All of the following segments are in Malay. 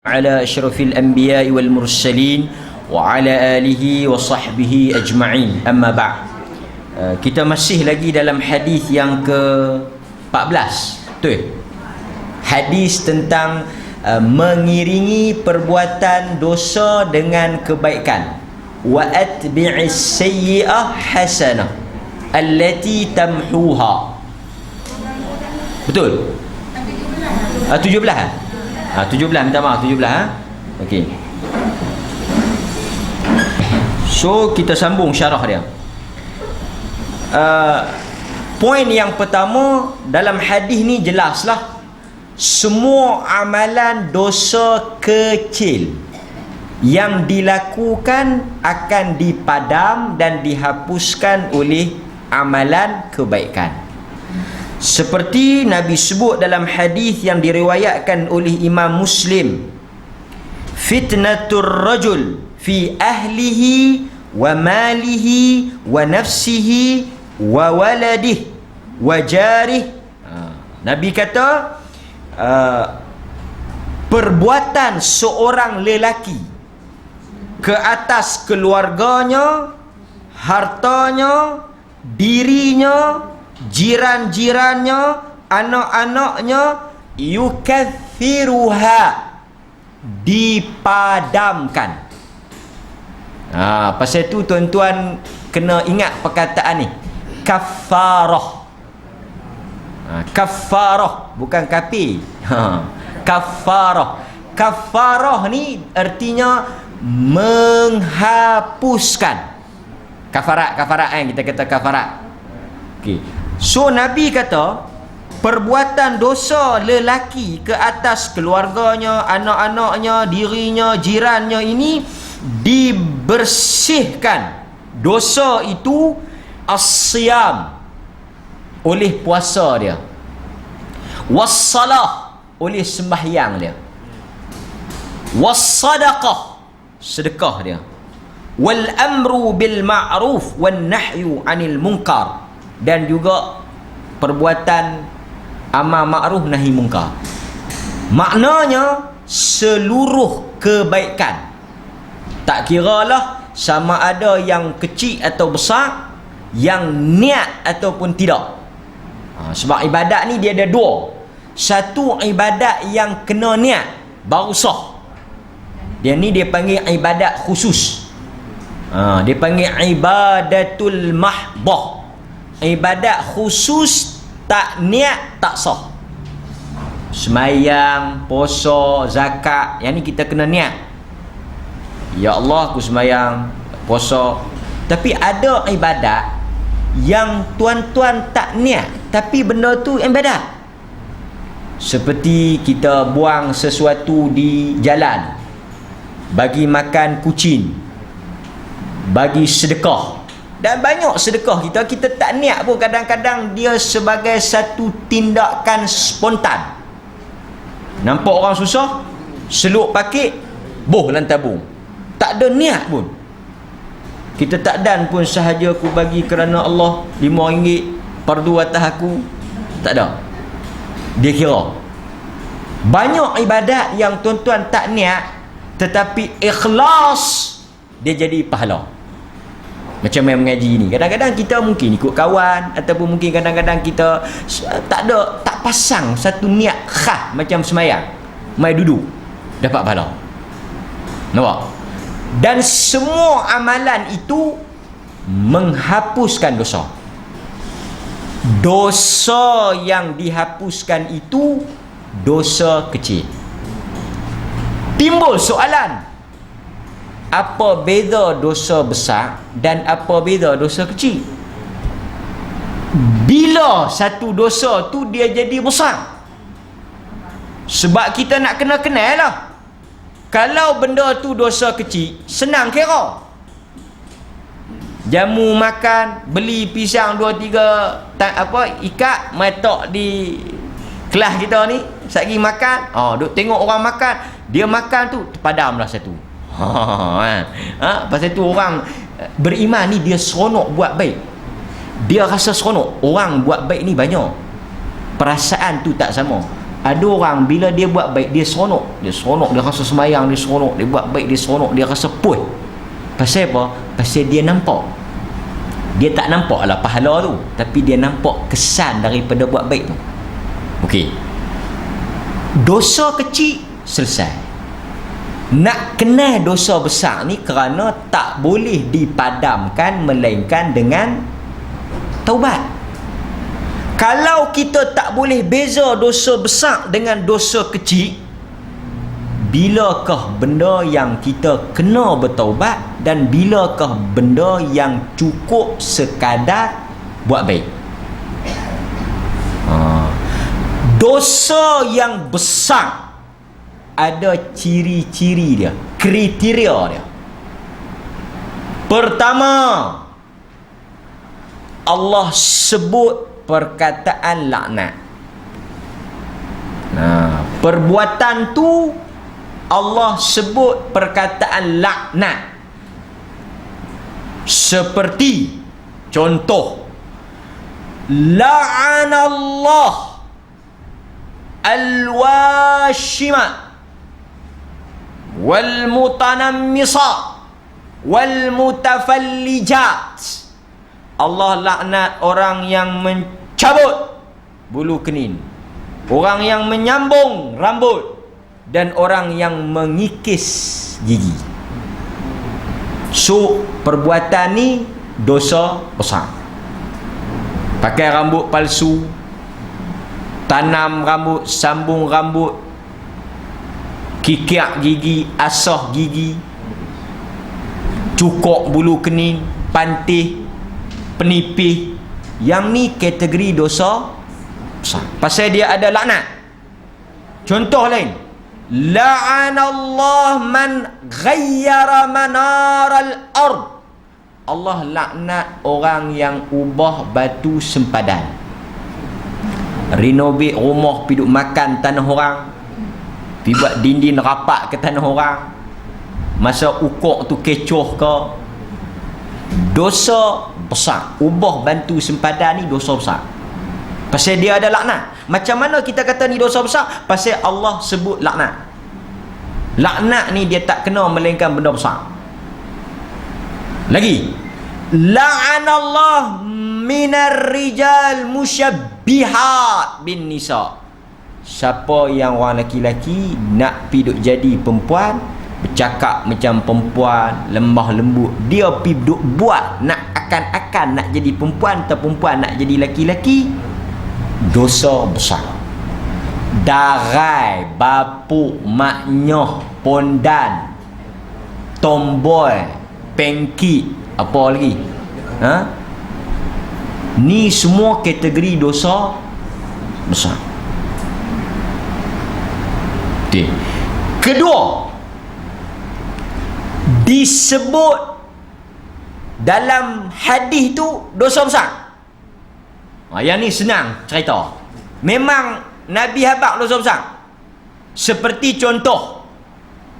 على أشرف الأنبياء والمرسلين وعلى آله وصحبه أجمعين. أما بعد, kita masih lagi dalam hadis yang ke-14. Betul? Hadis tentang mengiringi perbuatan dosa dengan kebaikan. Wa atbi'is sayyi'ah hasanah allati tamhuha. Betul? 17 17, minta maaf, 17 Okey. So kita sambung syarah dia. Poin yang pertama dalam hadis ni jelaslah, semua amalan dosa kecil yang dilakukan akan dipadam dan dihapuskan oleh amalan kebaikan. Seperti Nabi sebut dalam hadis yang diriwayatkan oleh Imam Muslim, fitnatur rajul fi ahlihi wa malihi wa nafsihi wa waladihi wa jarih. Nabi kata, perbuatan seorang lelaki ke atas keluarganya, hartanya, dirinya, jiran-jirannya, anak-anaknya, yukathiruha, dipadamkan. Pasal tu tuan-tuan kena ingat perkataan ni, kafarah. Kafarah, bukan kafir. Kafarah. Kafarah ni artinya menghapuskan. Kafarat kan, kita kata kafarat. Okey. So Nabi kata, perbuatan dosa lelaki ke atas keluarganya, anak-anaknya, dirinya, jirannya ini dibersihkan dosa itu as-siyam, oleh puasa dia, was-salah, oleh sembahyang dia, was-sadaqah, sedekah dia, wal amru bil ma'ruf wan nahyu 'anil munkar, dan juga perbuatan amar ma'ruf nahi munkar. Maknanya seluruh kebaikan, tak kiralah sama ada yang kecil atau besar, yang niat ataupun tidak. Sebab ibadat ni dia ada dua. Satu ibadat yang kena niat baru sah. Dia ni dia panggil ibadat khusus. Dia panggil ibadatul mahdah. Ibadat khusus tak niat tak sah. Semayang, puasa, zakat, yang ni kita kena niat. Ya Allah, aku semayang, puasa. Tapi ada ibadat yang tuan-tuan tak niat, tapi benda tu ibadat. Seperti kita buang sesuatu di jalan, bagi makan kucing, bagi sedekah, dan banyak sedekah kita tak niat pun. Kadang-kadang dia sebagai satu tindakan spontan. Nampak orang susah, seluk pakit, boh dalam tabung, tak ada niat pun. Kita tak dan pun sahaja aku bagi kerana Allah RM5 fardu atas aku, tak ada. Dia kira banyak ibadat yang tuan-tuan tak niat tetapi ikhlas, dia jadi pahala. Macam yang mengaji ni, kadang-kadang kita mungkin ikut kawan, ataupun mungkin kadang-kadang kita tak pasang satu niat khas. Macam semayang, mai duduk dapat pahala. Nampak? Dan semua amalan itu menghapuskan dosa. Dosa yang dihapuskan itu dosa kecil. Timbul soalan, apa beza dosa besar dan apa beza dosa kecil? Bila satu dosa tu dia jadi besar? Sebab kita nak kenal lah. Kalau benda tu dosa kecil, senang kira. Jamu makan, beli pisang 2-3 ikat, letak di kelas kita ni, satgi makan, duk tengok orang makan, dia makan tu terpadamlah satu. Pasal tu orang beriman ni dia seronok buat baik. Dia rasa seronok, orang buat baik ni banyak. Perasaan tu tak sama. Ada orang bila dia buat baik, dia seronok, dia rasa semayang, dia seronok, dia buat baik, dia seronok, dia rasa puas. Pasal apa? Pasal dia nampak. Dia tak nampak lah pahala tu, tapi dia nampak kesan daripada buat baik tu. Okey. Dosa kecil selesai. Nak kenal dosa besar ni kerana tak boleh dipadamkan melainkan dengan taubat. Kalau kita tak boleh beza dosa besar dengan dosa kecil, bilakah benda yang kita kena bertaubat dan bilakah benda yang cukup sekadar buat baik? Dosa yang besar ada ciri-ciri dia, kriteria dia. Pertama, Allah sebut perkataan laknat. Nah, perbuatan tu Allah sebut perkataan laknat. Seperti contoh, la'anallah al-washima wal-mutanammisat wal-mutafallijat. Allah laknat orang yang mencabut bulu kening, orang yang menyambung rambut, dan orang yang mengikis gigi. So, perbuatan ni dosa besar. Pakai rambut palsu, tanam rambut, sambung rambut, kikiak gigi, asah gigi, cukur bulu kening, pantih, penipih. Yang ni kategori dosa besar, pasal dia ada laknat. Contoh lain, la'anallah man ghayyara manaral ard. Allah laknat orang yang ubah batu sempadan, renovate rumah, pergi duk makan tanah orang, pergi buat dinding rapat ke tanah orang, masa ukur tu kecoh ke. Dosa besar. Ubah bantu sempadan ni dosa besar, pasal dia ada laknat. Macam mana kita kata ni dosa besar? Pasal Allah sebut laknat. Laknat ni dia tak kena melainkan benda besar. Lagi, la'anallah minar rijal musyabbihat bin nisa. Siapa yang orang lelaki-lelaki nak pergi duk jadi perempuan, bercakap macam perempuan, lemah lembut, dia pergi duk buat nak akan-akan nak jadi perempuan atau perempuan nak jadi lelaki-lelaki, dosa besar. Darai, bapuk, maknyoh, pondan, tomboy, pengki, apa lagi? Ni semua kategori dosa besar. Okay. Kedua, disebut dalam hadis tu dosa besar. Yang ni senang cerita. Memang Nabi habaq dosa besar. Seperti contoh,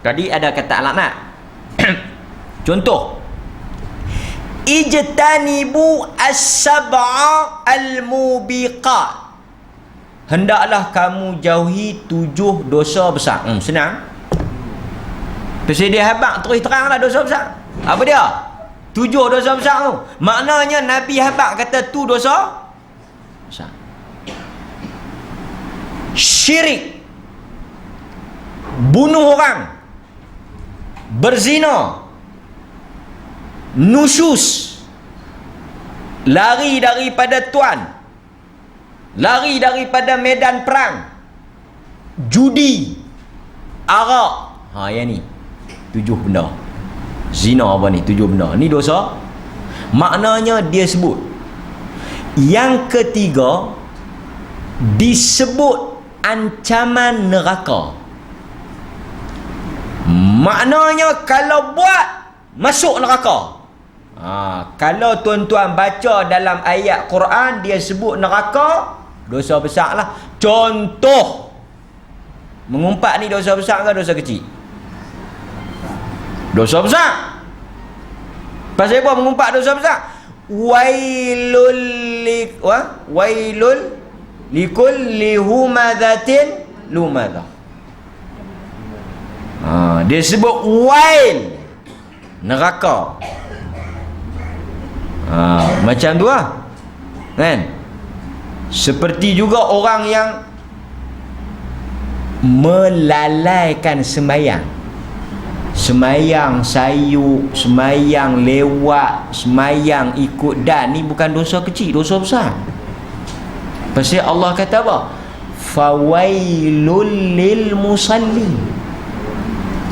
tadi ada kata laknat. Contoh, ijtanibu as-sab'a al-mubiqat. Hendaklah kamu jauhi 7 dosa besar. Senang. Pasal dia habaq terus teranglah dosa besar. Apa dia? 7 dosa besar tu. Maknanya Nabi habaq kata tu dosa besar. Syirik, bunuh orang, berzina, nusyus, lari daripada tuan, lari daripada medan perang, judi, arak. Yang ni 7 benda. Zina apa ni? 7 benda. Ni dosa. Maknanya dia sebut. Yang ketiga, disebut ancaman neraka. Maknanya kalau buat, masuk neraka. Kalau tuan-tuan baca dalam ayat Quran dia sebut neraka, dosa besar lah. Contoh, mengumpat ni dosa besar ke dosa kecil? Dosa besar. Pasal apa mengumpat dosa besar? Wailul likulli humadzatin lumadah. Dia sebut wail, neraka. Macam tu lah, kan? Seperti juga orang yang melalaikan sembahyang, sembahyang sayuk, sembahyang lewat, sembahyang ikut dan, ni bukan dosa kecil, dosa besar. Pasal Allah kata apa? Fawailul lil musalli.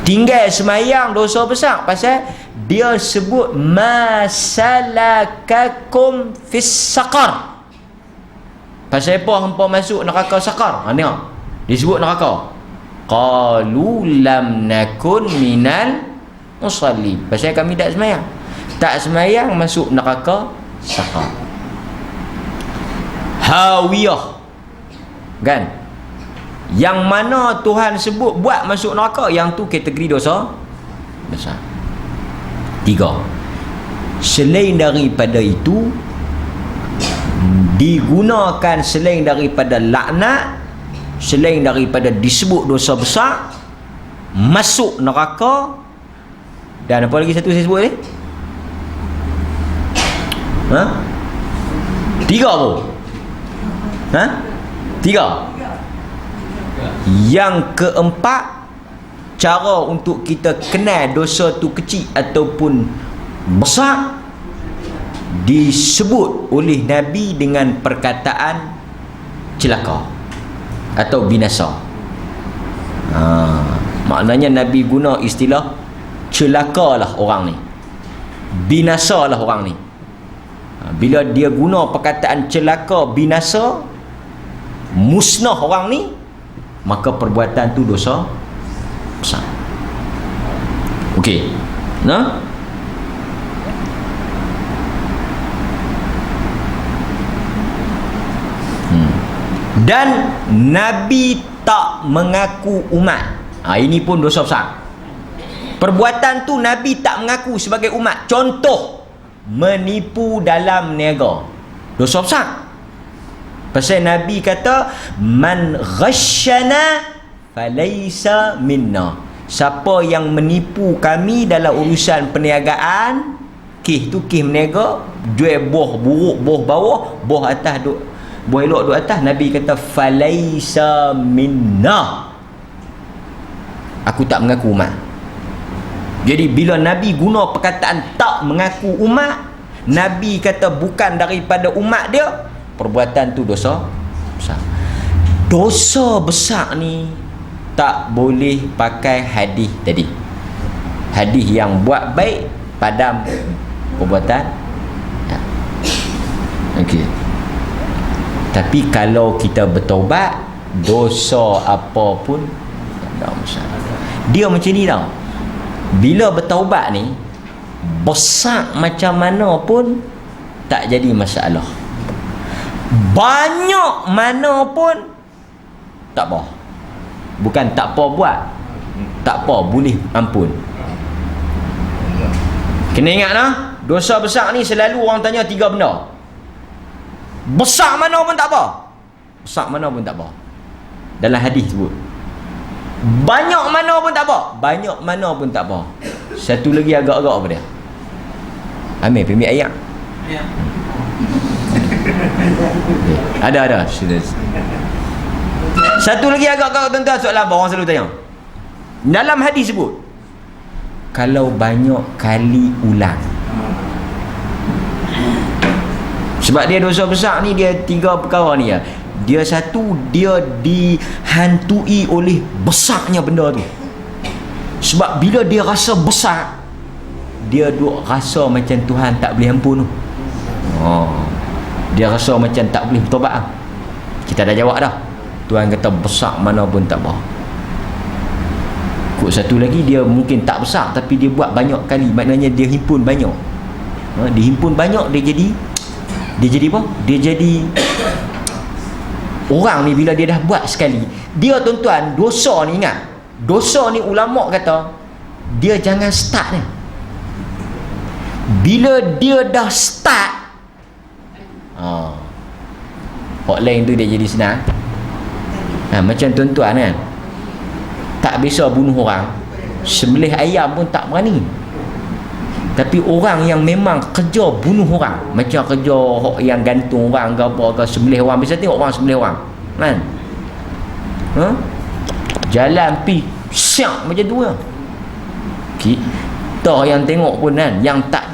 Tinggal sembahyang dosa besar. Pasal dia sebut masalakakum fis saqar. Pasal apa hampa masuk neraka saqar? Tengok, dia sebut neraka. Qalu lam nakun minal musalli. Pasal kami tak sembahyang. Tak sembahyang masuk neraka saqar. Hawiyah, kan? Yang mana Tuhan sebut buat masuk neraka, yang tu kategori dosa besar. 3. Selain daripada itu, digunakan selain daripada laknat, selain daripada disebut dosa besar, masuk neraka. Dan apa lagi satu saya sebut ni? 3 pun. 3. Yang keempat, cara untuk kita kenal dosa tu kecil ataupun besar, disebut oleh Nabi dengan perkataan celaka atau binasa. Maknanya Nabi guna istilah celakalah orang ni, binasalah orang ni. Bila dia guna perkataan celaka, binasa, musnah orang ni, maka perbuatan tu dosa besar. Okey. Nah, dan Nabi tak mengaku umat. Ini pun dosa besar. Perbuatan tu Nabi tak mengaku sebagai umat. Contoh, menipu dalam niaga, dosa besar. Pasal Nabi kata man ghasyana falaysa minna. Siapa yang menipu kami dalam urusan perniagaan, kes tu kes meniaga, jual buah buruk, buah bawah, buah atas duk, buah elok duk atas, Nabi kata falaysa minna. Aku tak mengaku umat. Jadi bila Nabi guna perkataan tak mengaku umat, Nabi kata bukan daripada umat dia, perbuatan tu dosa besar. Dosa besar ni tak boleh pakai hadis tadi. Hadis yang buat baik padam perbuatan. Okey. Tapi kalau kita bertaubat, dosa apa pun tak masalah. Dia macam ni tau. Bila bertaubat ni, besar macam mana pun tak jadi masalah. Banyak mana pun tak apa. Bukan tak apa buat, tak apa, boleh ampun. Kena ingat lah, dosa besar ni selalu orang tanya 3 benda. Besar mana pun tak apa, besar mana pun tak apa. Dalam hadis sebut banyak mana pun tak apa, banyak mana pun tak apa. Satu lagi agak-agak apa dia? Ambil permit ayat. Ya. Ada satu lagi agak-agak tuan-tuan, soalan apa orang selalu tanya. Dalam hadis sebut kalau banyak kali ulang. Sebab dia dosa besar ni, dia 3 perkara ni ya. Dia satu, dia dihantui oleh besarnya benda tu. Sebab bila dia rasa besar, dia duk rasa macam Tuhan tak boleh ampun tu. Dia rasa macam tak boleh bertobat lah. Kita dah jawab dah. Tuhan kata besar mana pun tak apa. Kok satu lagi, dia mungkin tak besar tapi dia buat banyak kali. Maknanya dia himpun banyak. Dia himpun banyak, dia jadi apa? Dia jadi orang ni bila dia dah buat sekali. Dia tuan-tuan, dosa ni ingat. Dosa ni ulama kata dia jangan start ni. Bila dia dah start, hot lain tu dia jadi senang. Macam tuan-tuan kan, tak biasa bunuh orang, sembelih ayam pun tak berani. Tapi orang yang memang kerja bunuh orang, macam kerja yang gantung orang ke apa ke, sembelih orang, biasa tengok orang sembelih orang kan, jalan pi siap macam tu lah. Kita yang tengok pun kan, yang tak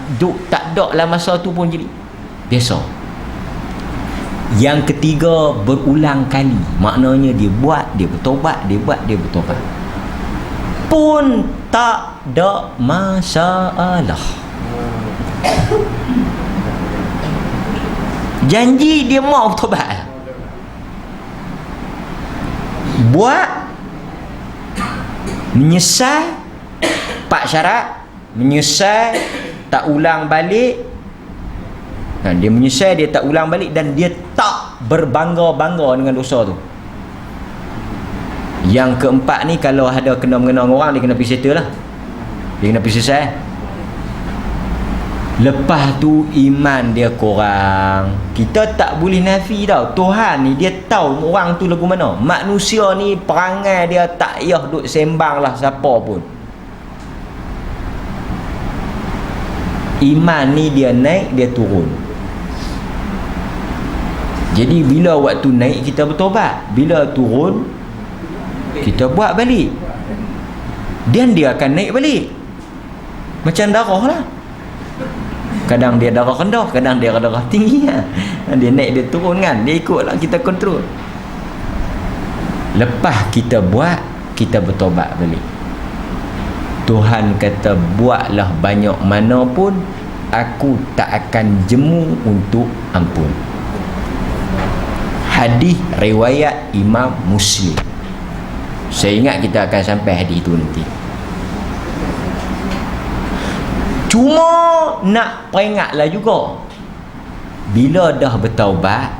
ada lah masa tu pun jadi biasa. Yang ketiga, berulang kali, maknanya dia buat, dia bertobat, dia buat, dia bertobat, pun tak ada masalah. Janji dia mau bertobat, buat, menyesal, 4 syarat, menyesal, tak ulang balik. Dia menyesal, dia tak ulang balik, dan dia tak berbangga-bangga dengan dosa tu. Yang keempat ni, kalau ada kena-mengena orang, dia kena pergi settle lah, dia kena pergi selesai. Lepas tu iman dia kurang. Kita tak boleh nafi tau. Tuhan ni dia tahu orang tu lagu mana. Manusia ni perangai dia tak payah duk sembang lah siapa pun. Iman ni dia naik, dia turun. Jadi bila waktu naik kita bertobat, bila turun kita buat balik, dan dia akan naik balik. Macam darah lah, kadang dia darah rendah, kadang dia darah tinggi kan? Dia naik, dia turun kan, dia ikutlah, kita kontrol. Lepas kita buat, kita bertobat balik. Tuhan kata, buatlah banyak mana pun, aku tak akan jemu untuk ampun. Hadis riwayat Imam Muslim. Saya ingat kita akan sampai hadis itu nanti. Cuma nak peringatlah juga, bila dah bertaubat,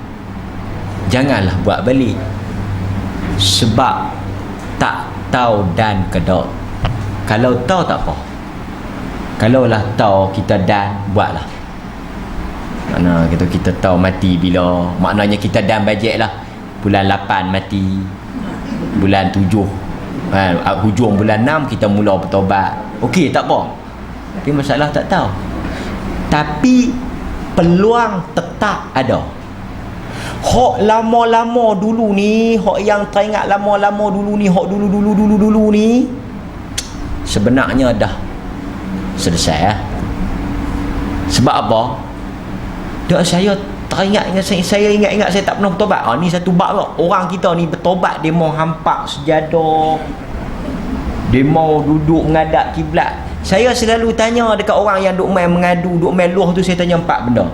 janganlah buat balik. Sebab tak tahu dan kedok. Kalau tahu tak apa, kalau lah tahu kita dan, buatlah. Mana kita tahu mati bila, maknanya kita dan bajet lah, bulan 8 mati, bulan 7 hujung bulan 6 kita mula bertobat. Okey, tak apa. Tapi masalah tak tahu. Tapi peluang tetap ada. Hak lama-lama dulu ni, hak yang teringat lama-lama dulu ni, hak dulu ni, sebenarnya dah selesai lah. Sebab apa? Dah saya teringat, saya ingat saya tak pernah bertobat. Ni satu bab lah. Orang kita ni bertobat, dia mau hampak sejadah, dia mau duduk menghadap kiblat. Saya selalu tanya dekat orang yang duk main mengadu, duk main luah tu, saya tanya 4 benda.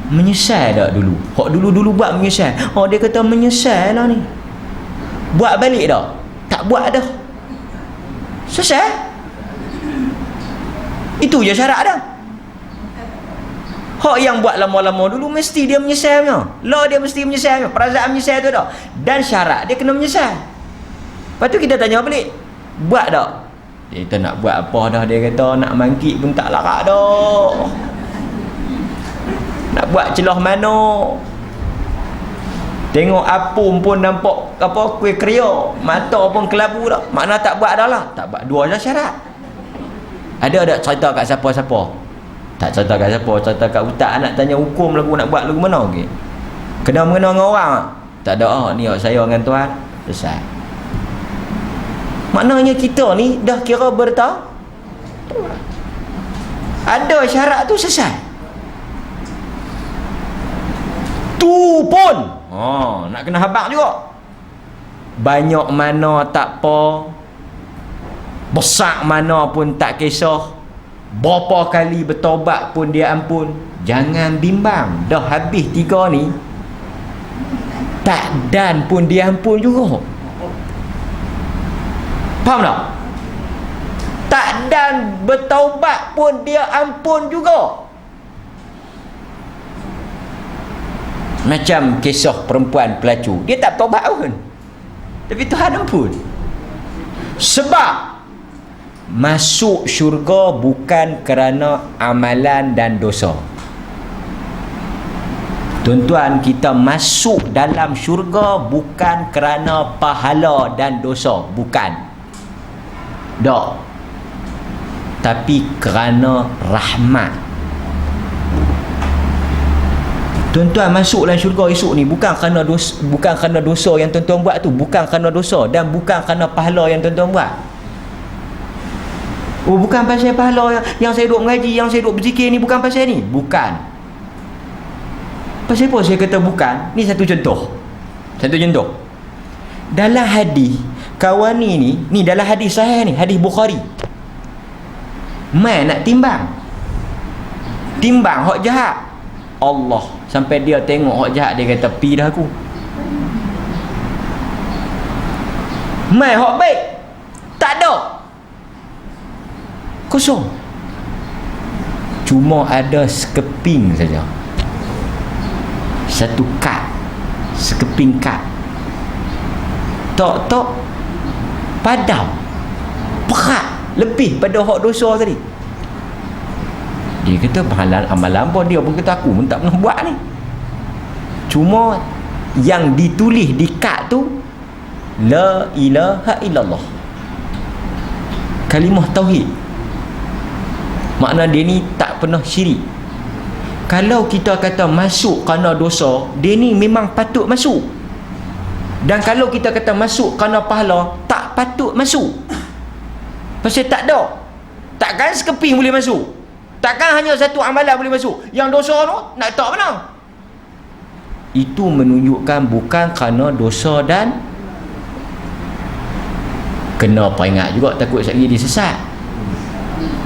Menyesal tak dulu? Hak dulu buat menyesal. Dia kata menyesal lah ni. Buat balik dah? Tak buat dah. Selesai. Itu je syarat dah. Hak yang buat lama-lama dulu mesti dia menyesalnya. Law dia mesti menyesalnya. Perasaan menyesal tu dah. Dan syarat dia kena menyesal. Lepas tu kita tanya balik, buat tak? Kita nak buat apa dah, dia kata nak mangkit pun tak larat dah. Nak buat celah mana? Tengok apung pun nampak apa, kuih keria, mata pun kelabu dah. Makna tak buat dah lah. Tak buat, 2 je syarat. Ada cerita kat siapa-siapa? Tak cerita kat siapa, cerita kat ustaz, nak tanya hukum lagu, nak buat lagu mana okey. Kena mengena dengan orang tak ada. Ni saya dengan Tuhan selesai. Maknanya kita ni dah kira ada syarat tu selesai. Tu pun nak kena habaq juga. Banyak mana tak apa, besar mana pun tak kisah, berapa kali bertobat pun dia ampun. Jangan bimbang, dah habis 3 ni, tak dan pun dia ampun juga. Faham tak? Tak dan bertaubat pun dia ampun juga. Macam kisah perempuan pelacur, dia tak taubat pun, tapi Tuhan ampun. Sebab masuk syurga bukan kerana amalan dan dosa. Tuan-tuan, kita masuk dalam syurga bukan kerana pahala dan dosa, bukan. Tak. Tapi kerana rahmat. Tuan-tuan masuk dalam syurga esok ni bukan kerana dosa yang tuan-tuan buat tu, bukan kerana dosa dan bukan kerana pahala yang tuan-tuan buat. Oh, bukan pasal pahala yang saya duk mengaji, yang saya duk berzikir ni, bukan pasal ni. Bukan. Pasal apa saya kata bukan? Ni satu contoh. Dalam hadis kawan ni dalam hadis sahih ni, hadis Bukhari. Mai nak timbang hak jahat. Allah, sampai dia tengok hak jahat, dia kata pi dah aku. Mai hak baik tak ada. Kosong. Cuma ada sekeping saja. Satu kad, sekeping kad. Tok padam, berat lebih pada hak dosa tadi. Dia kata amalan pun dia pun kata aku pun tak pernah buat ni. Cuma yang ditulis di kad tu la ilaha illallah, kalimah tauhid. Makna dia ni tak pernah syirik. Kalau kita kata masuk kerana dosa, dia ni memang patut masuk. Dan kalau kita kata masuk kerana pahala, tak patut masuk. Pasal tak ada. Takkan sekeping boleh masuk. Takkan hanya satu amalan boleh masuk. Yang dosa tu nak tak mana? Itu menunjukkan bukan kerana dosa dan kena peringat juga, takut sekali dia sesat.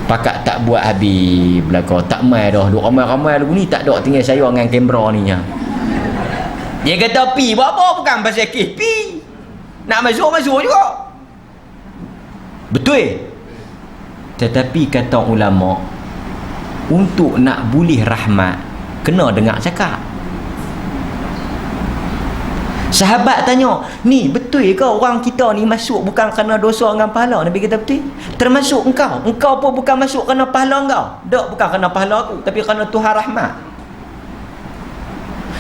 Pakat tak buat habis belakang, tak mai dah. Duk ramai-ramai lagu ni tak ada, tinggal saya dengan kamera ni nya. Dia kata pi buat apa, bukan pasal kes pi. Nak masuk juga. Betul. Tetapi kata ulama, untuk nak boleh rahmat kena dengar cakap. Sahabat tanya, ni betul ke orang kita ni masuk bukan kerana dosa dengan pahala? Nabi kata betul. Termasuk engkau pun bukan masuk kerana pahala engkau. Tak, bukan kerana pahala aku, tapi kerana Tuhan rahmat.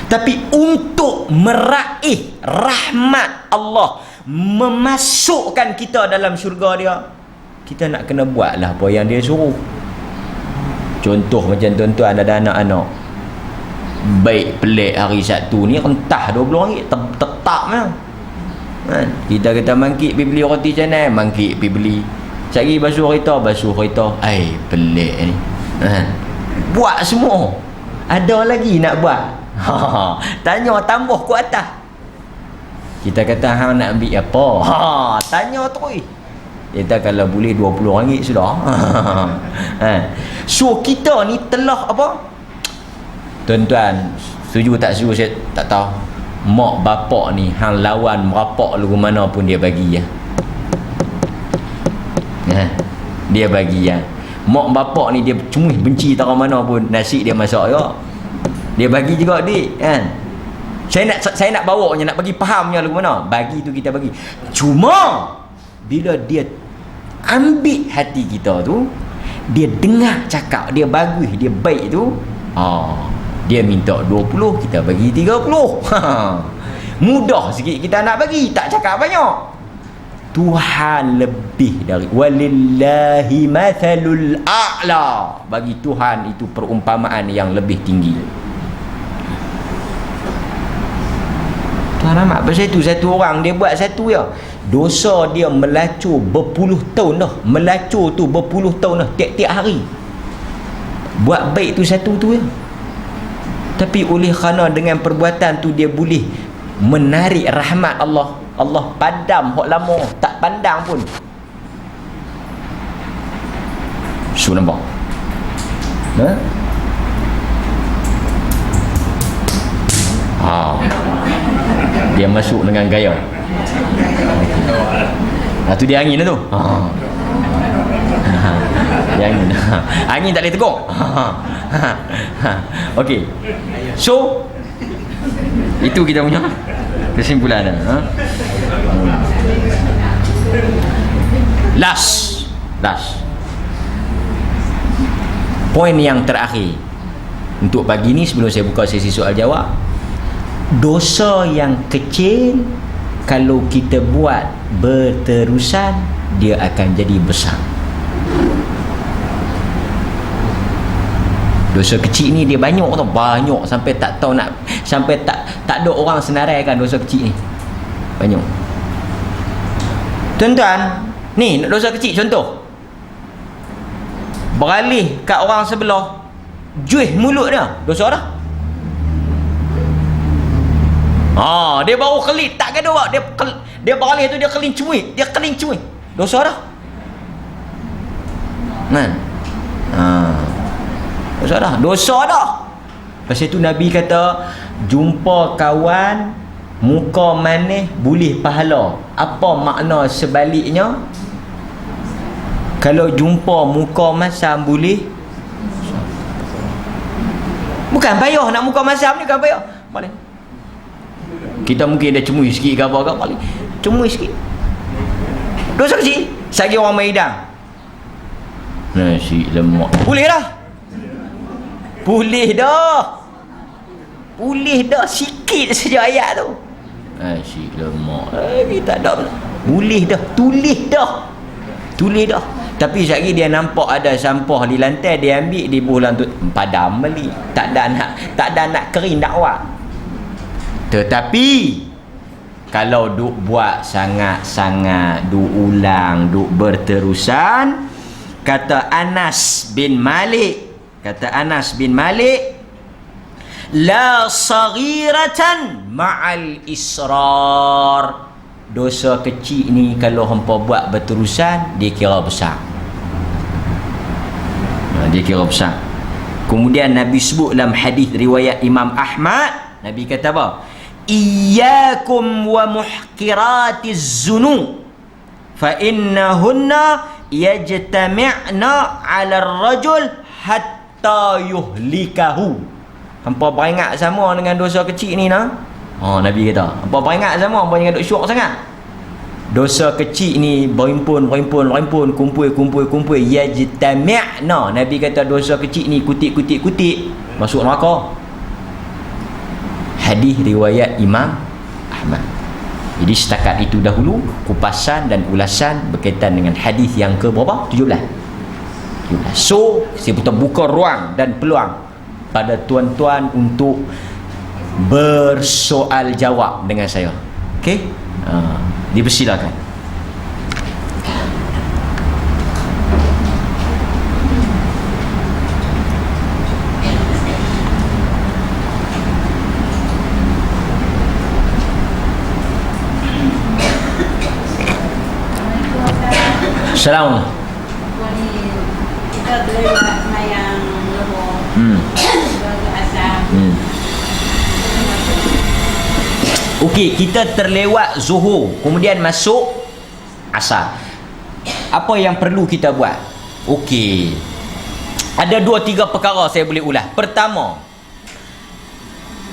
Tapi untuk meraih rahmat Allah, memasukkan kita dalam syurga dia, kita nak kena buatlah apa yang dia suruh. Contoh macam tuan-tuan ada anak-anak baik pelik hari Sabtu ni rentah RM20 tetap memang. Kita kata mangkit pergi beli roti canai, mangkit pergi beli. Cari basuh kereta. Ai pelik ni. Buat semua. Ada lagi nak buat. Tanya tambah ke atas. Kita kata hang nak ambil apa? Tanya terus. Kita kalau boleh RM20 sudah. So kita ni telah apa? Tuan-tuan, setuju tak setuju saya tak tahu. Mak bapak ni hang lawan merapak lagu mana pun dia bagi ya. Dia bagi ya. Mak bapak ni dia cuma benci tak mana pun nasi dia masak ya. Dia bagi juga dik kan. Saya nak bawanya, nak bagi fahamnya lagu mana. Bagi tu kita bagi. Cuma bila dia ambil hati kita tu, dia dengar cakap dia bagus, dia baik tu, dia minta 20, kita bagi 30. Mudah sikit kita nak bagi, tak cakap banyak. Tuhan lebih dari walillahi mathalul a'la. Bagi Tuhan itu perumpamaan yang lebih tinggi. Tuhan amat pasal itu satu orang dia buat satu ya. Dosa dia melacur berpuluh tahun dah. Melacur tu berpuluh tahun dah, tiap-tiap hari. Buat baik tu satu tu ya. Tapi oleh kerana dengan perbuatan tu dia boleh menarik rahmat Allah. Allah padam hak lama, tak pandang pun. So nampak? Dia masuk dengan gaya. Tu dia angin lah tu. Dia angin. Angin tak boleh tegur. Okey. So itu kita punya kesimpulan. Last. Poin yang terakhir. Untuk pagi ni sebelum saya buka sesi soal jawab, dosa yang kecil kalau kita buat berterusan dia akan jadi besar. Dosa kecil ni dia banyak tau, banyak sampai tak tahu nak, sampai tak ada orang senaraikan dosa kecil ni. Banyak. Tuan-tuan, ni dosa kecil contoh. Beralih kat orang sebelah, juih mulut dia, dosa dah. Dia baru kelit, tak gaduh, dia beralih tu dia kelin cuit, dosa dah. Kan? Dosa dah. Lepas tu Nabi kata, jumpa kawan muka manis boleh pahala. Apa makna sebaliknya? Kalau jumpa muka masam boleh, bukan payah nak muka masam ni, kan payah. Boleh. Kita mungkin dah cemui sikit ke apa ke, paling cemui sikit. Dosa kecil. Sagi orang main hidang, nasi lemak, boleh dah. Boleh dah sikit saja ayat tu. Nasi lemak tak ada. Boleh dah. Tulis dah. Tapi sekali dia nampak ada sampah di lantai, dia ambil, dia bulan tu padam balik. Tak ada nak kering dakwah. Tetapi kalau duk buat sangat-sangat, duk ulang, duk berterusan, kata Anas bin Malik, la saghiratan ma'al israr. Dosa kecil ni kalau hampa buat berterusan, dia kira besar. Kemudian Nabi sebut dalam hadis riwayat Imam Ahmad, Nabi kata apa? Iyyakum wa muhqiratiz zunub fa innahunna yajtami'na 'ala ar-rajul hatta yuhlikahu. Hampa beringat sama dengan dosa kecil ni nah. Nabi kata, hampa beringat sama, hampa jangan duk syok sangat. Dosa kecil ni berhimpun, kumpul, yajtami'na. Nabi kata dosa kecil ni kutik masuk neraka. Hadis riwayat Imam Ahmad. Jadi setakat itu dahulu kupasan dan ulasan berkaitan dengan hadis yang ke berapa? 17. So, saya buka ruang dan peluang pada tuan-tuan untuk bersoal jawab dengan saya. Okey? Dipersilakan. Assalamualaikum. Kita belajar sayang lohor. Okey, kita terlewat zuhur, kemudian masuk asar. Apa yang perlu kita buat? Okey. Ada 2-3 perkara saya boleh ulas. Pertama,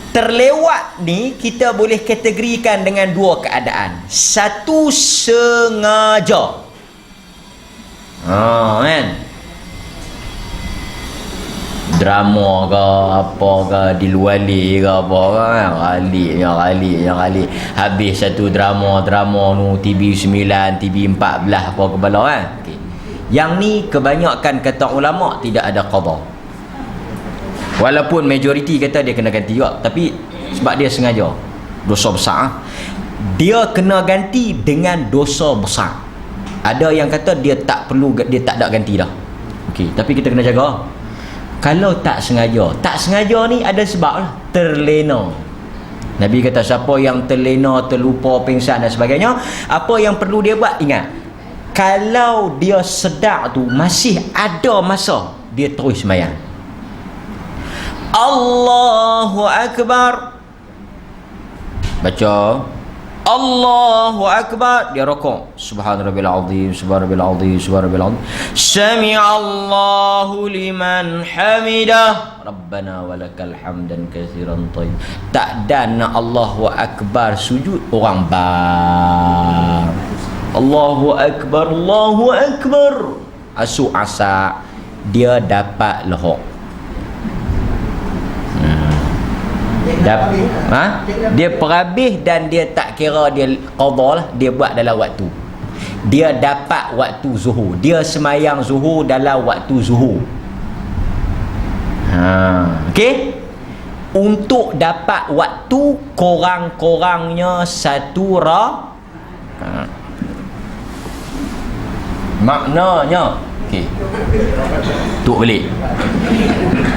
terlewat ni kita boleh kategorikan dengan 2 keadaan. Satu, sengaja. Kan? Drama ke apa ke, di luar ke apa ke, yang alik habis satu drama tu TV9, TV14 apa kepala kan. Okay. Yang ni kebanyakan kata ulama tidak ada qada. Walaupun majoriti kata dia kena ganti juga, tapi sebab dia sengaja, dosa besar. Dia kena ganti dengan dosa besar. Ada yang kata dia tak ada ganti dah. Okey, tapi kita kena jaga. Kalau tak sengaja ni ada sebab lah, terlena. Nabi kata siapa yang terlena, terlupa, pingsan dan sebagainya, apa yang perlu dia buat? Ingat, kalau dia sedar tu masih ada masa, dia terus sembahyang. Allahu Akbar, baca Allahu Akbar, dia rukuk, subhanarabbil azim, subhanarabbil azim, sami'allahu liman hamidah, rabbana walakal hamdan katsiran thayyib. Tak dan Allahu Akbar sujud orang bar, Allahu Akbar, Allahu Akbar, asu asa dia dapat lohok. Dia perhabis dan dia tak kira dia qadha lah, dia buat dalam waktu. Dia dapat waktu zuhur, dia semayang zuhur dalam waktu zuhur. Okey, untuk dapat waktu korang-korangnya satu maknanya. Okey, tuk balik.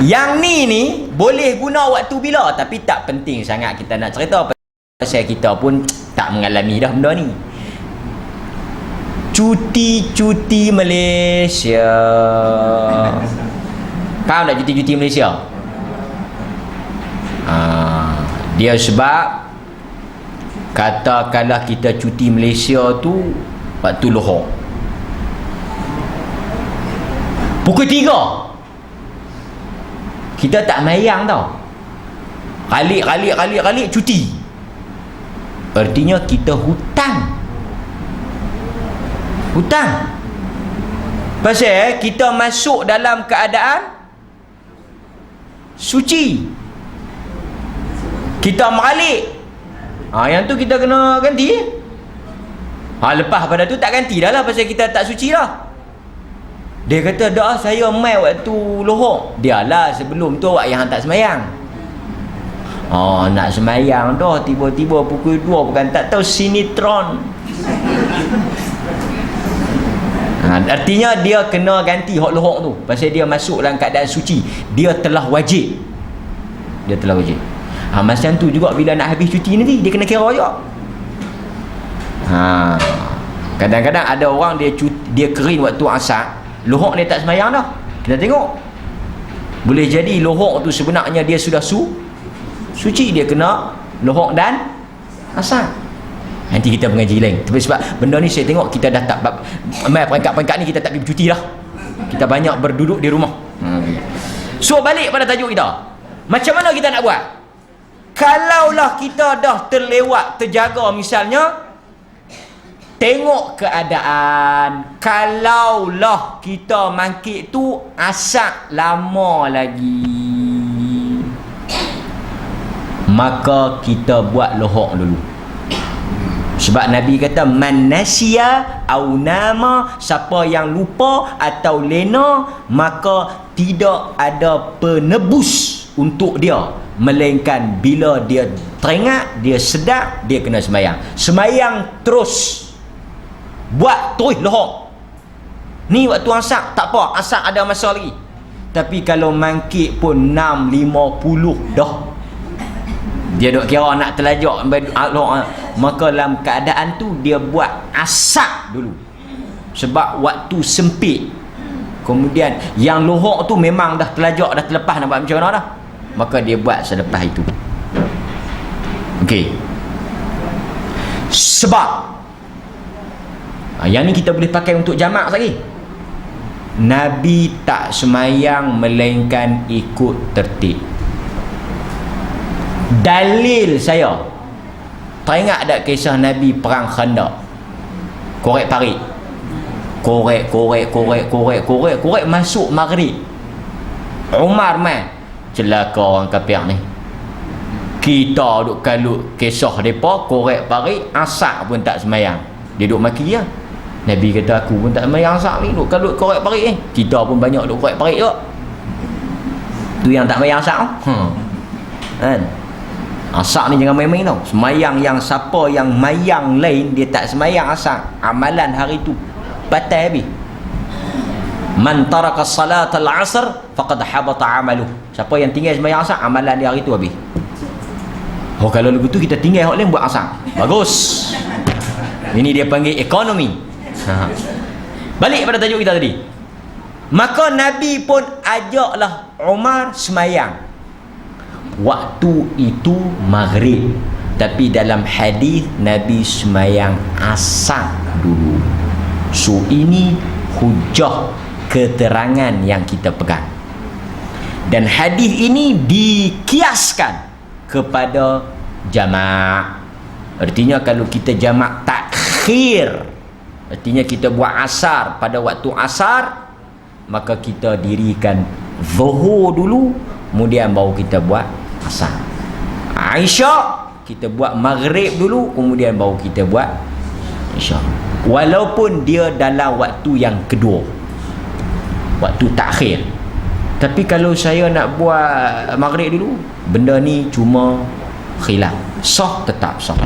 Yang ni boleh guna waktu bila, tapi tak penting sangat kita nak cerita pasal kita pun tak mengalami dah benda ni. Cuti-cuti Malaysia. Faham tak cuti-cuti Malaysia? Dia sebab katakanlah kita cuti Malaysia tu waktu lohor pukul 3, kita tak mayang tau, kali cuti, artinya kita hutang pasal kita masuk dalam keadaan suci, kita balik. Yang tu kita kena ganti. Lepas pada tu tak ganti dah lah pasal kita tak suci dah. Dia kata dah saya mai waktu lohor. Dialah sebelum tu awak yang tak semayang. Nak semayang dah tiba-tiba pukul 2 bukan tak tahu sinetron. Artinya dia kena ganti hak lohor tu pasal dia masuk dalam keadaan suci. Dia telah wajib. Macam tu juga bila nak habis cuti nanti dia kena kira juga. Kadang-kadang ada orang dia kering waktu asar, lohor dia tak semayang dah. Kita tengok. Boleh jadi lohor tu sebenarnya dia sudah suci, dia kena lohor dan asar. Nanti kita mengaji lain. Tapi sebab benda ni saya tengok kita dah tak peringkat-peringkat ni kita tak pergi bercuti dah. Kita banyak berduduk di rumah. So balik pada tajuk kita. Macam mana kita nak buat? Kalaulah kita dah terjaga misalnya, tengok keadaan. Kalaulah kita mangkit tu asak lama lagi, maka kita buat lohor dulu. Sebab Nabi kata man nasiya au nama, siapa yang lupa atau lena maka tidak ada penebus untuk dia, melainkan bila dia teringat, dia sedar, dia kena semayang terus, buat terus lohor. Ni waktu asak tak apa, asak ada masa lagi. Tapi kalau mangkit pun 6.50 dah, dia duk kira nak terlajak, maka dalam keadaan tu dia buat asak dulu sebab waktu sempit. Kemudian yang lohor tu memang dah terlajak, dah terlepas, nak buat macam mana dah, maka dia buat selepas itu. Okey, sebab yang ni kita boleh pakai untuk jamak lagi. Nabi tak semayang melainkan ikut tertib. Dalil saya, teringat tak kisah Nabi perang Khandaq? Korek parit, korek masuk maghrib. Umar mai, celaka orang kafir ni. Kita duk kalut kisah depa korek parit, asak pun tak semayang. Dia duk maki dia. Nabi kata aku pun tak semayang asak ni, duk kalut korek parit ni. Kita pun banyak duk korek parit juga. Tu yang tak semayang asak kan? Asak ni jangan main-main tau. Semayang yang siapa yang mayang lain dia tak semayang asak, amalan hari tu batal habis. Man taraka salat al-asr faqad habata amaluh. Siapa yang tinggal semayang asak, amalan dia hari tu habis. Kalau begitu kita tinggal hak lain buat asak, bagus. Ini dia panggil ekonomi. Balik pada tajuk kita tadi. Maka Nabi pun ajaklah Umar semayang waktu itu maghrib, tapi dalam hadis Nabi semayang asak dulu. So ini hujah keterangan yang kita pegang, dan hadis ini dikiaskan kepada jamak. Artinya kalau kita jamak takhir, artinya kita buat asar pada waktu asar, maka kita dirikan zuhur dulu, kemudian baru kita buat asar. Isyak kita buat maghrib dulu, kemudian baru kita buat isyak, walaupun dia dalam waktu yang kedua, waktu takhir. Tapi kalau saya nak buat maghrib dulu, benda ni cuma khilaf, sah tetap sah.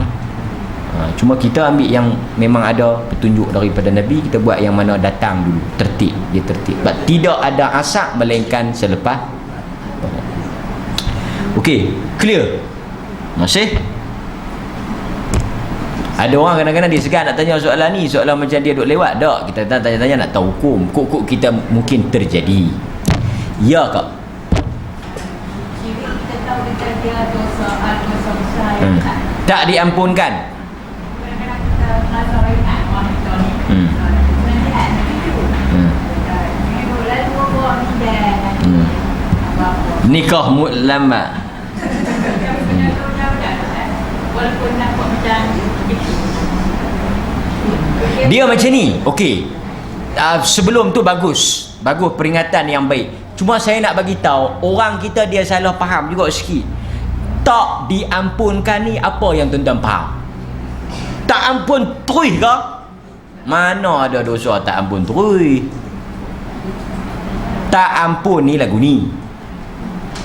Cuma kita ambil yang memang ada petunjuk daripada Nabi, kita buat yang mana datang dulu, tertib, dia tertib. Sebab tidak ada asar melainkan selepas. Okey, clear? Masih? Ada orang kadang-kadang dia segan nak tanya soalan ni, soalan macam dia duk lewat. Tak, kita tanya-tanya nak tahu hukum. Kok kita mungkin terjadi. Ya kak? Tak diampunkan. Nikah mutlama. Dia macam ni. Okey. Sebelum tu bagus peringatan yang baik. Cuma saya nak bagi tahu orang kita dia salah faham juga sikit. Tak diampunkan ni apa yang tuan-tuan faham? Tak ampun terus ke? Mana ada dosa tak ampun terus? Tak ampun ni lagu ni.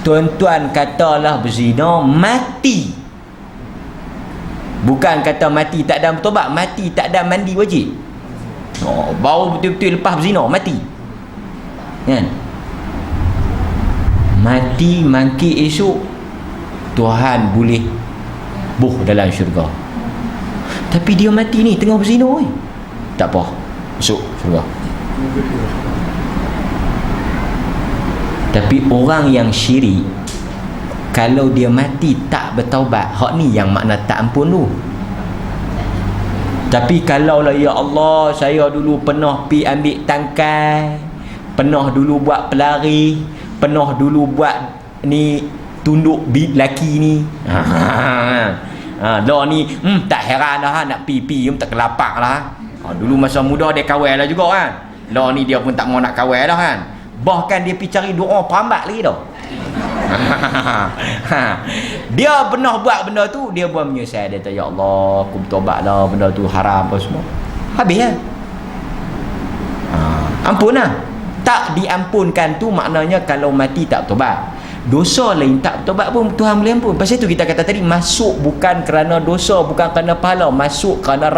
Tuan-tuan katalah berzina mati. Bukan kata mati tak ada bertobat, mati tak ada mandi wajib. Baru betul-betul lepas berzina mati. Kan? Mati mangkit esok Tuhan boleh buh dalam syurga. Tapi dia mati ni tengah berzina oi. Tak apa, masuk syurga. Tapi orang yang syirik, kalau dia mati tak bertaubat, hak ni yang makna tak ampun tu. Tapi kalau lah ya Allah, saya dulu pernah pi ambil tangkai, pernah dulu buat pelari, pernah dulu buat ni tunduk bid laki ni. Dah ni tak heran dah nak pi tak kelapak lah. Dulu masa muda dia kawal lah juga kan. Lah ni dia pun tak mau nak kawal dah kan. Bahkan dia pergi cari doa perambat lagi dah. Dia pernah buat benda tu, dia pun menyesal. Dia kata, ya Allah, aku bertobat lah, benda tu haram apa semua. Habis lah. Ampun lah. Tak diampunkan tu maknanya kalau mati tak bertobat. Dosa lain tak bertobat pun Tuhan boleh ampun. Pasal tu kita kata tadi, masuk bukan kerana dosa, bukan kerana pahala, masuk kerana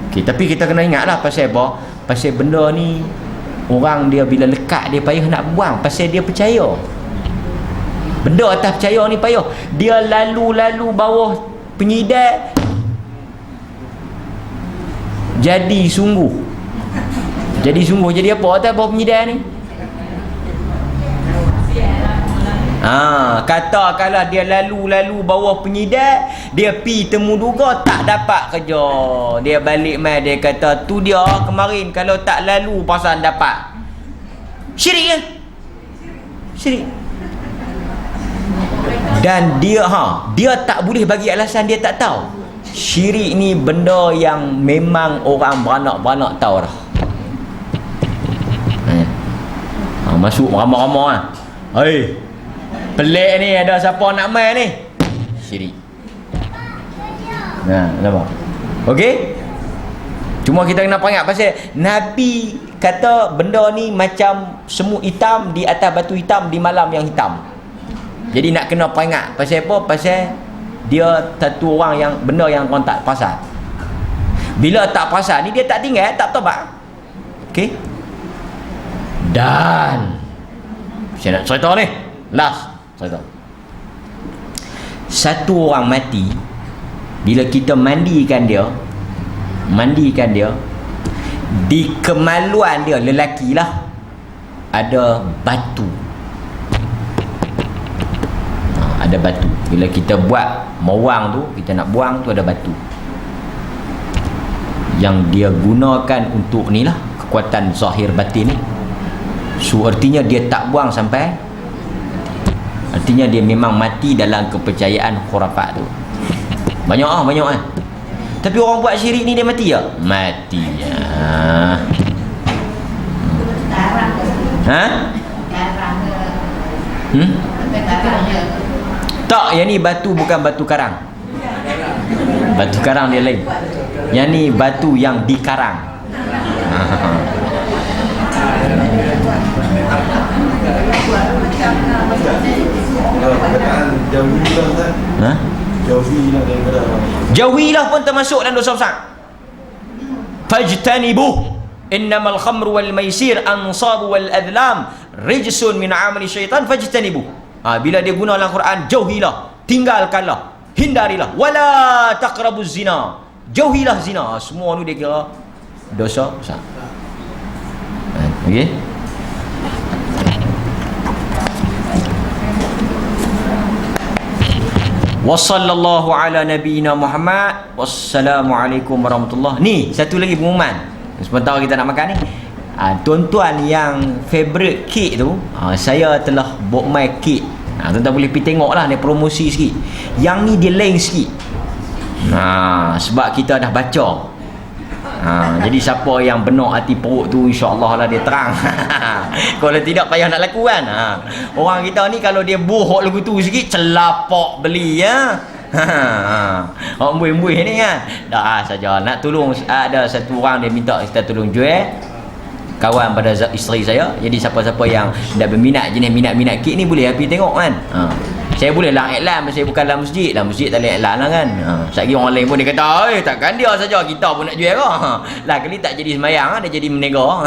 okay, tapi kita kena ingat lah pasal apa? Pasal benda ni orang dia bila lekat dia payah nak buang, pasal dia percaya. Benda atas percaya ni payah. Dia lalu-lalu bawah penyidat, jadi sungguh. Jadi apa atas bawah penyidat ni? Katakanlah dia lalu-lalu bawah penyidat, dia pi temu duga tak dapat kerja. Dia balik mai dia kata tu dia kemarin kalau tak lalu pasal dapat. Syirik kan? Syirik. Dan dia tak boleh bagi alasan dia tak tahu. Syirik ni benda yang memang orang beranak-beranak tahu dah. Masuk ramah-ramah ah. Hei, pelik ni, ada siapa nak main ni? Syirik. Nampak? Okey? Cuma kita kena peringat pasal Nabi kata benda ni macam semut hitam di atas batu hitam di malam yang hitam. Jadi nak kena peringat pasal apa? Pasal dia satu orang yang benda yang orang tak perasan. Bila tak perasan ni dia tak tinggal, tak tobat. Okey? Dan saya nak cerita ni last cerita. Satu orang mati, bila kita mandikan dia, di kemaluan dia, lelaki lah, ada batu. Ada batu. Bila kita buat mawang tu, kita nak buang tu, ada batu yang dia gunakan untuk ni lah, kekuatan zahir batin ni. So artinya dia tak buang sampai, artinya dia memang mati dalam kepercayaan khurafat tu. Banyak ah. Tapi orang buat syirik ni dia mati ya? Mati ya. Tak, yang ni batu bukan batu karang. Batu karang dia lain. Yang ni batu yang dikarang. Perkataan jauhilah kan? Ha? Jauhilah daripada Jauhilah pun termasuk dalam dosa besar. Fajtanibuh innamal khamru wal maisir ansabu wal adlam rijsun min amali syaitan fajtanibuh. Bila dia guna dalam Quran, jauhilah, tinggalkanlah, hindarilah. Wala taqrabuz zina. Jauhilah zina. Semua ni dia kira dosa besar. Okey. Wassallallahu ala nabiyyina Muhammad. Wassalamualaikum warahmatullahi. Ni satu lagi pengumuman. Sebentar kita nak makan ni. Tuan-tuan yang favorite kek tu, saya telah buat my kek. Tuan-tuan boleh pergi tengok lah, dia promosi sikit. Yang ni dia lain sikit. Sebab kita dah baca. Jadi siapa yang benar hati perut tu, insya-Allah lah dia terang. Kalau tidak payah nak laku kan. Orang kita ni kalau dia bohong lagu tu sikit, celapak beli ya. Orang buih-buih ni kan. Dah saja nak tolong, ada satu orang dia minta kita tolong jual, kawan pada isteri saya. Jadi siapa-siapa yang dah berminat jenis minat-minat kek ni boleh pergi tengok kan. Saya boleh lah iklan, saya bukan dalam masjid. Dalam masjid tak boleh iklan lah kan. Sekali orang lain pun dia kata, takkan dia saja, kita pun nak jual ke. Lah kali tak jadi semayang, dia jadi menega.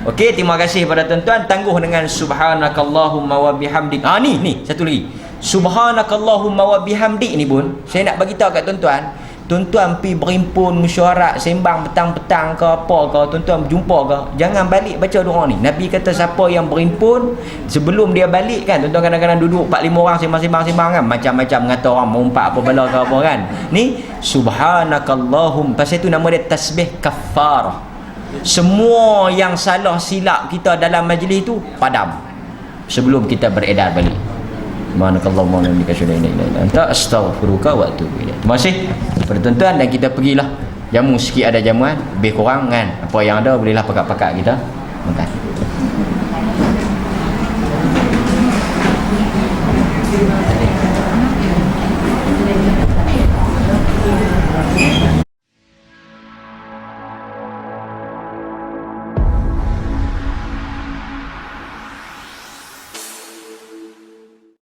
Okey, terima kasih pada tuan-tuan. Tangguh dengan subhanakallahumma wa bihamdik. Ni satu lagi. Subhanakallahumma wa bihamdik ni pun saya nak bagi tahu kat tuan-tuan. Tuan-tuan pergi berhimpun mesyuarat sembang petang-petang ke apa ke, tuan-tuan berjumpa ke, jangan balik baca doa ni. Nabi kata siapa yang berhimpun sebelum dia balik kan, tuan-tuan kadang-kadang duduk 4-5 orang sembang-sembang kan, macam-macam mengata orang mengumpat apa bala ke apa kan. Ni subhanakallahum, pasal tu nama dia tasbih kafarah. Semua yang salah silap kita dalam majlis tu padam sebelum kita beredar balik. Subhanakallahumma wa bihamdika asyhadu an la ilaha illa anta astaghfiruka wa atubu ilaik. Terima kasih kepada tuan-tuan, dan kita pergilah jamu sikit, ada jamuan lebih kurang kan apa yang ada bolehlah pakat-pakat kita makan.